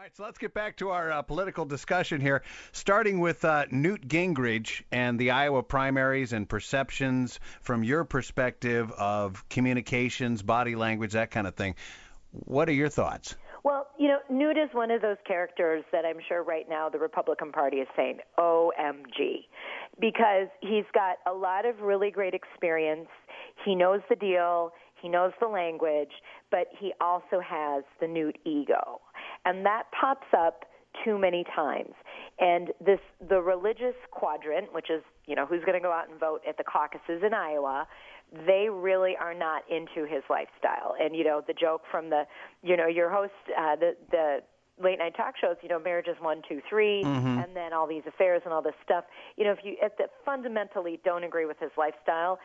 All right, so let's get back to our political discussion here, starting with Newt Gingrich and the Iowa primaries and perceptions from your perspective of communications, body language, that kind of thing. What are your thoughts? Well, Newt is one of those characters that I'm sure right now the Republican Party is saying, OMG, because he's got a lot of really great experience. He knows the deal. He knows the language, but he also has the Newt ego. And that pops up too many times. And the religious quadrant, which is, who's going to go out and vote at the caucuses in Iowa, they really are not into his lifestyle. And, the joke from your host, the late night talk shows, marriage is 1, 2, 3, and then all these affairs and all this stuff. If you fundamentally don't agree with his lifestyle,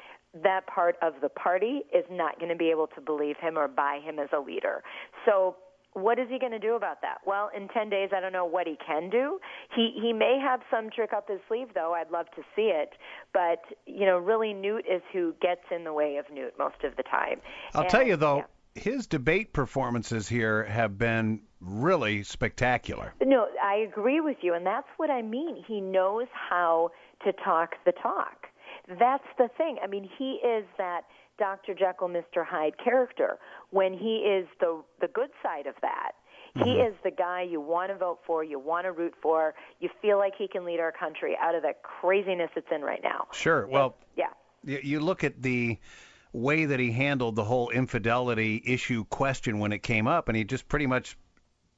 that part of the party is not going to be able to believe him or buy him as a leader. So what is he going to do about that? Well, in 10 days, I don't know what he can do. He may have some trick up his sleeve, though. I'd love to see it. But, really Newt is who gets in the way of Newt most of the time. I'll tell you, though, his debate performances here have been really spectacular. No, I agree with you, and that's what I mean. He knows how to talk the talk. That's the thing. I mean, he is that Dr. Jekyll, Mr. Hyde character. When he is the good side of that, he is the guy you want to vote for, you want to root for, you feel like he can lead our country out of the craziness it's in right now. Sure. Well, you look at the way that he handled the whole infidelity issue question when it came up, and he just pretty much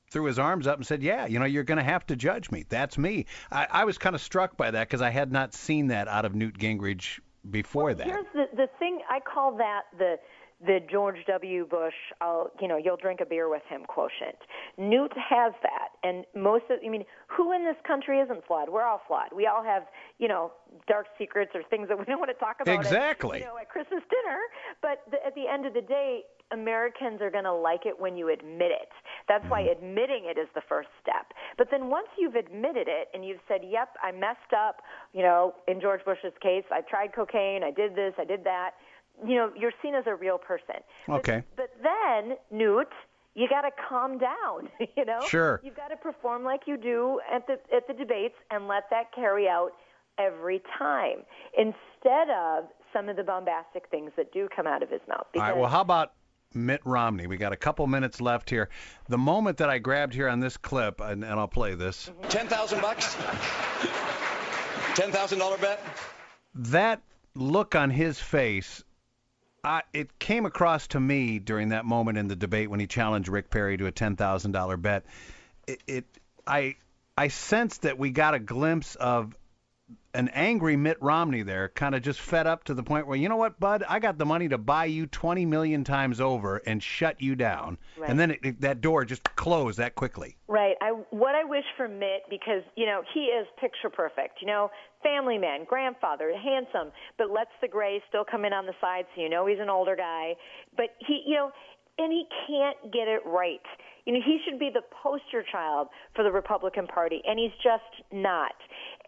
threw his arms up and said, you're going to have to judge me. That's me. I was kind of struck by that because I had not seen that out of Newt Gingrich before that. Here's the thing. I call that the George W. Bush, you'll drink a beer with him quotient. Newt has that. And who in this country isn't flawed? We're all flawed. We all have, dark secrets or things that we don't want to talk about exactly. At Christmas dinner. But at the end of the day, Americans are going to like it when you admit it. That's why admitting it is the first step. But then once you've admitted it and you've said, yep, I messed up, in George Bush's case, I tried cocaine, I did this, I did that, you're seen as a real person. Okay. But then, Newt, you got to calm down, Sure. You've got to perform like you do at the debates and let that carry out every time instead of some of the bombastic things that do come out of his mouth. All right, well, how about Mitt Romney? We got a couple minutes left here. The moment that I grabbed here on this clip, and I'll play this. $10,000? $10,000 bet? That look on his face, it came across to me during that moment in the debate when he challenged Rick Perry to a $10,000 bet. I sensed that we got a glimpse of an angry Mitt Romney there, kind of just fed up to the point where, you know what, bud, I got the money to buy you 20 million times over and shut you down. Right. And then that door just closed that quickly. Right. What I wish for Mitt, because, he is picture perfect, family man, grandfather, handsome, but lets the gray still come in on the side so he's an older guy. But and he can't get it right. He should be the poster child for the Republican Party, and he's just not.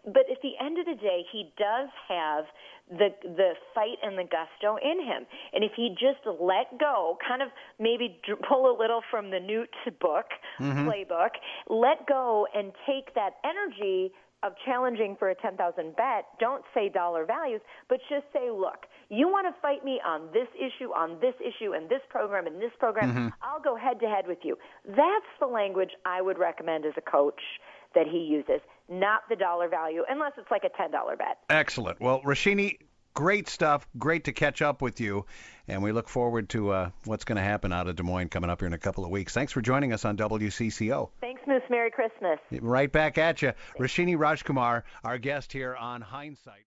But at the end of the day, he does have the fight and the gusto in him. And if he just let go, kind of maybe pull a little from the Newt book, playbook, let go and take that energy of challenging for a $10,000 bet, don't say dollar values, but just say, look, you want to fight me on this issue, and this program, I'll go head-to-head with you. That's the language I would recommend as a coach that he uses, not the dollar value, unless it's like a $10 bet. Excellent. Well, Roshini, great stuff. Great to catch up with you. And we look forward to what's going to happen out of Des Moines coming up here in a couple of weeks. Thanks for joining us on WCCO. Thanks, Moose. Merry Christmas. Right back at you. Roshini Rajkumar, our guest here on Hindsight.